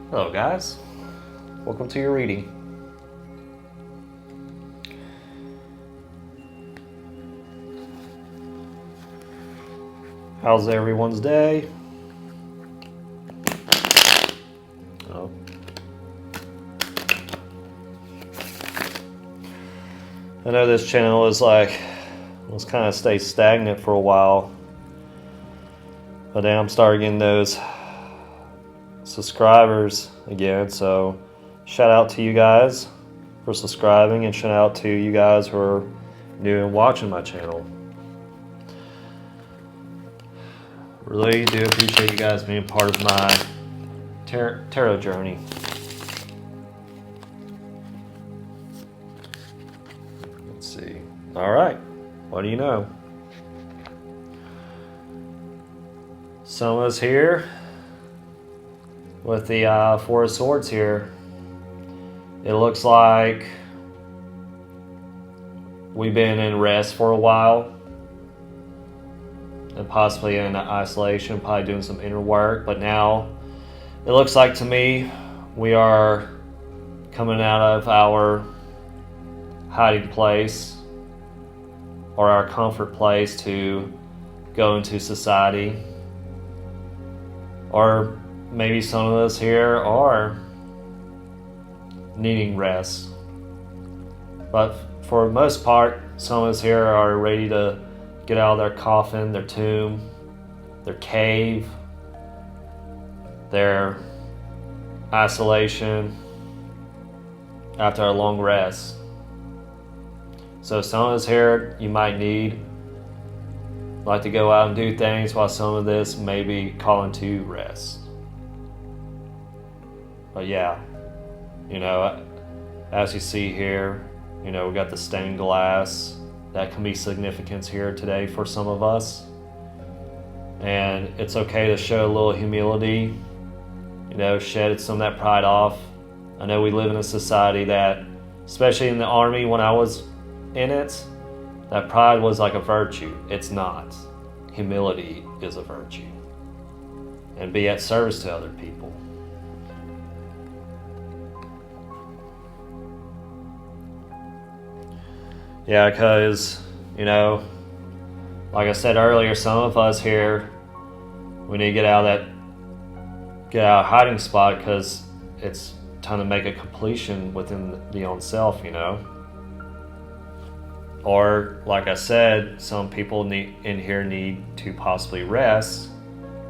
Hello guys, welcome to your reading. How's everyone's day? Oh. I know this channel was kind of stay stagnant for a while, but now I'm starting getting those subscribers again, so shout out to you guys for subscribing, and shout out to you guys who are new and watching my channel. Really do appreciate you guys being part of my tarot journey. Let's see. All right, what do you know? Some of us here with the Four of Swords here, it looks like we've been in rest for a while and possibly in isolation, probably doing some inner work, but now it looks like to me we are coming out of our hiding place or our comfort place to go into society. Or maybe some of us here are needing rest. But for the most part, some of us here are ready to get out of their coffin, their tomb, their cave, their isolation after a long rest. So some of us here, you might like to go out and do things, while some of this may be calling to rest. But yeah, as you see here, we got the stained glass. That can be significance here today for some of us. And it's okay to show a little humility, shed some of that pride off. I know we live in a society that, especially in the army when I was in it, that pride was like a virtue. It's not. Humility is a virtue. And be at service to other people. Yeah, because, like I said earlier, some of us here, we need to get out of hiding spot, because it's time to make a completion within the own self, Or, like I said, some people in here need to possibly rest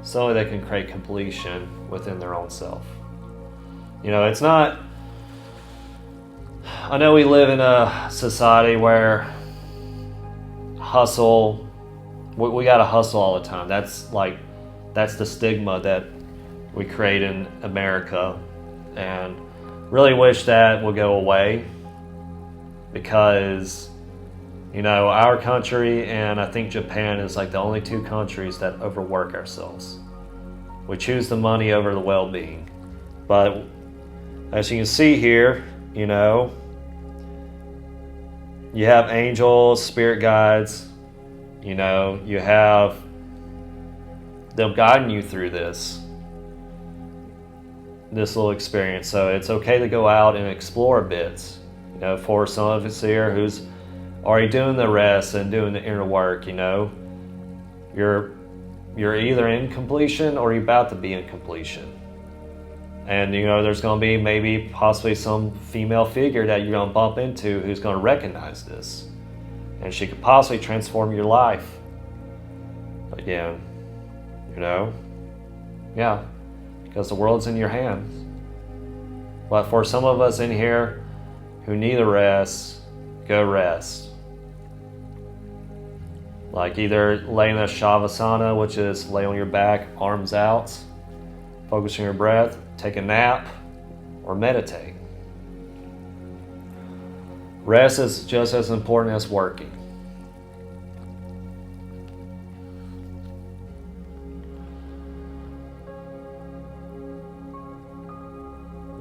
so they can create completion within their own self. It's not... I know we live in a society where hustle, we gotta hustle all the time. That's the stigma that we create in America, and really wish that would go away, because our country and I think Japan is like the only two countries that overwork ourselves. We choose the money over the well-being. But as you can see here, you have angels, spirit guides, you have them guiding you through this little experience. So it's okay to go out and explore a bit. For some of us here who's already doing the rest and doing the inner work, you're either in completion or you're about to be in completion. And there's going to be maybe possibly some female figure that you're going to bump into who's going to recognize this, and she could possibly transform your life again. Yeah, because the world's in your hands. But for some of us in here who need a rest, go rest. Like either lay in a shavasana, which is lay on your back, arms out, focus on your breath, take a nap, or meditate. Rest is just as important as working.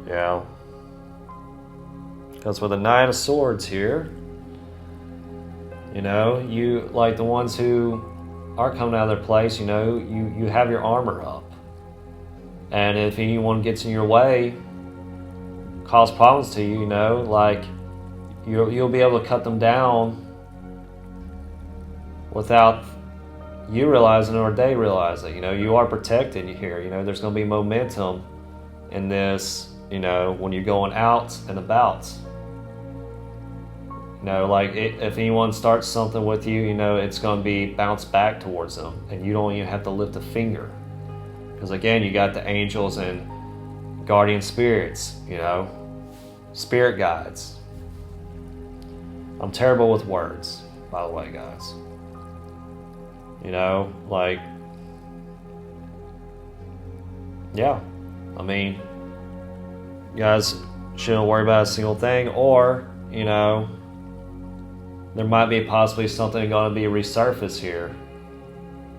Yeah. Because with the Nine of Swords here, you like the ones who are coming out of their place, you have your armor up. And if anyone gets in your way, cause problems to you, like you'll be able to cut them down without you realizing or they realize it. You are protected here. There's going to be momentum in this, when you're going out and about. Like if anyone starts something with you, it's going to be bounced back towards them, and you don't even have to lift a finger. Because again, you got the angels and guardian spirits, spirit guides. I'm terrible with words, by the way, guys. Like, yeah, I mean, you guys shouldn't worry about a single thing, or, there might be possibly something going to be resurfaced here.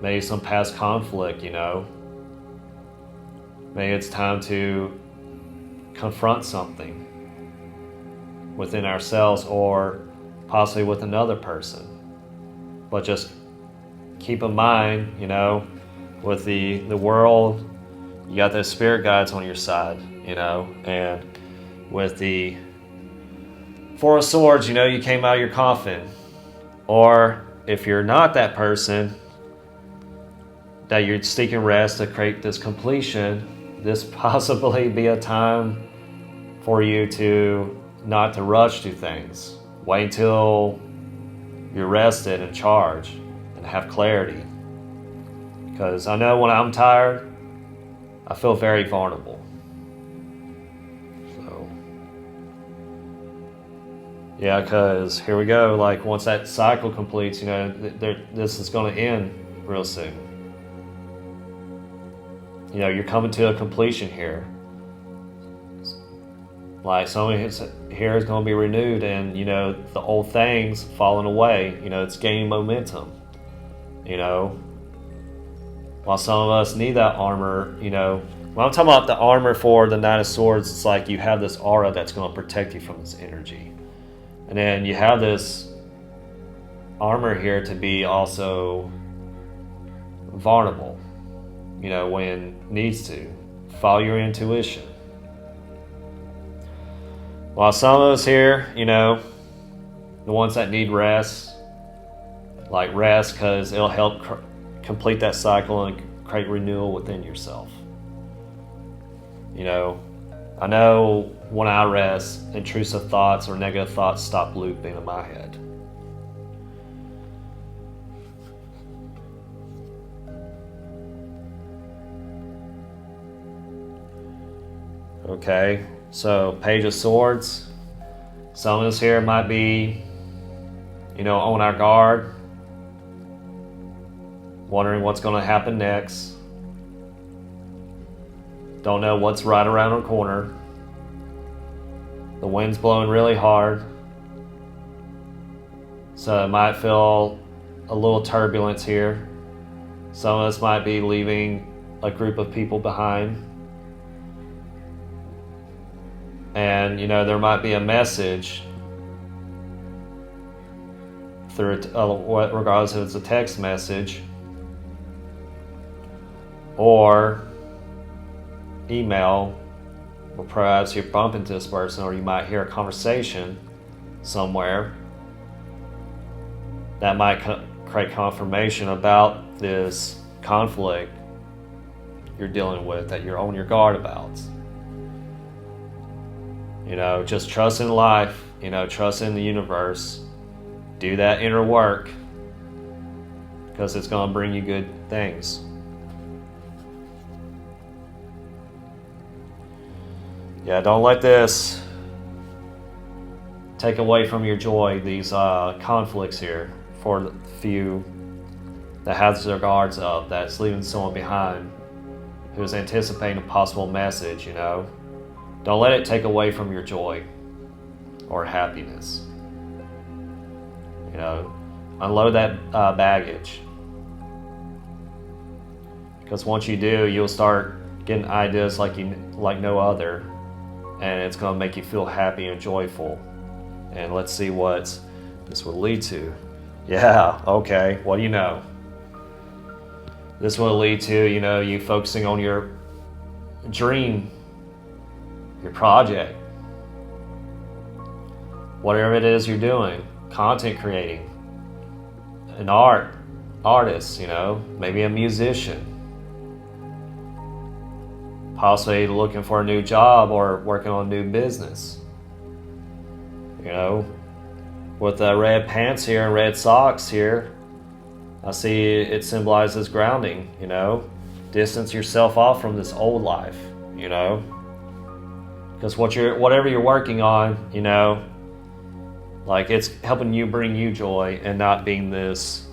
Maybe some past conflict, Maybe it's time to confront something within ourselves or possibly with another person. But just keep in mind, with the world, you got those spirit guides on your side, and with the Four of Swords, you came out of your coffin. Or if you're not that person, that you're seeking rest to create this completion, this possibly be a time for you to not to rush to things. Wait until you're rested and charged and have clarity. Because I know when I'm tired, I feel very vulnerable. So, yeah, because here we go. Like once that cycle completes, this is going to end real soon. You're coming to a completion here. Like somebody here is going to be renewed, and the old things falling away. It's gaining momentum. While some of us need that armor. When I'm talking about the armor for the Nine of Swords, it's like you have this aura that's going to protect you from this energy, and then you have this armor here to be also vulnerable. When needs to. Follow your intuition. While some of us here, the ones that need rest, like rest because it'll help complete that cycle and create renewal within yourself. I know when I rest, intrusive thoughts or negative thoughts stop looping in my head. Okay, so Page of Swords. Some of us here might be, on our guard, wondering what's going to happen next. Don't know what's right around the corner. The wind's blowing really hard. So it might feel a little turbulence here. Some of us might be leaving a group of people behind. And, there might be a message through, regardless if it's a text message or email, or perhaps you bump into this person, or you might hear a conversation somewhere that might create confirmation about this conflict you're dealing with, that you're on your guard about. Just trust in life, trust in the universe. Do that inner work, because it's going to bring you good things. Yeah, don't let this take away from your joy, these conflicts here, for the few that has their guards up, that's leaving someone behind who's anticipating a possible message, Don't let it take away from your joy or happiness. Unload that baggage. Because once you do, you'll start getting ideas like no other, and it's going to make you feel happy and joyful. And let's see what this will lead to. Yeah, okay, what do you know? This will lead to, you focusing on your dream, your project, whatever it is you're doing, content creating, an artist, maybe a musician, possibly looking for a new job or working on a new business. With the red pants here and red socks here, I see it symbolizes grounding, distance yourself off from this old life, because whatever you're working on, like it's helping you bring you joy and not being this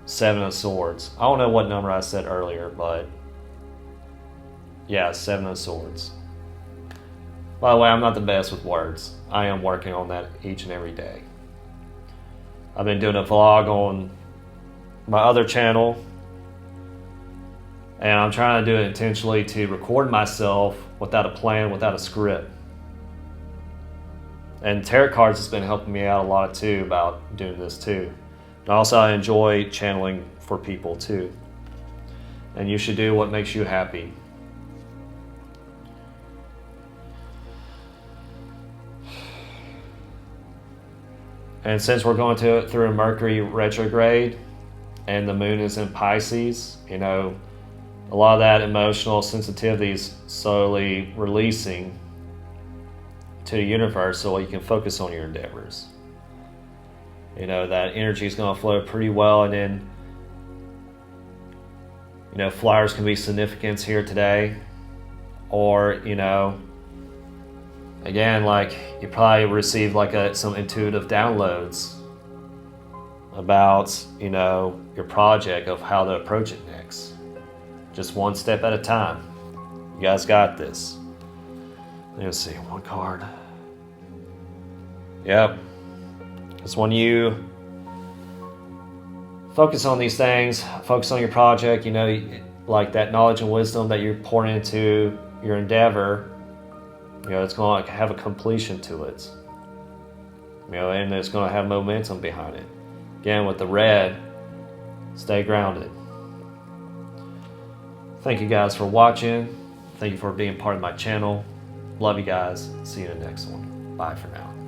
Seven of Swords. I don't know what number I said earlier, but yeah, Seven of Swords. By the way, I'm not the best with words. I am working on that each and every day. I've been doing a vlog on my other channel, and I'm trying to do it intentionally to record myself without a plan, without a script. And tarot cards has been helping me out a lot too about doing this too. And also I enjoy channeling for people too. And you should do what makes you happy. And since we're going through a Mercury retrograde and the moon is in Pisces, a lot of that emotional sensitivity is slowly releasing to the universe so you can focus on your endeavors. That energy is going to flow pretty well, and then flowers can be significance here today, or again, like you probably received like some intuitive downloads about your project of how to approach it next. Just one step at a time. You guys got this. Let's see, one card. Yep. It's when you focus on these things, focus on your project, like that knowledge and wisdom that you're pouring into your endeavor, it's going to have a completion to it. And it's going to have momentum behind it. Again, with the red, stay grounded. Thank you guys for watching. Thank you for being part of my channel. Love you guys. See you in the next one. Bye for now.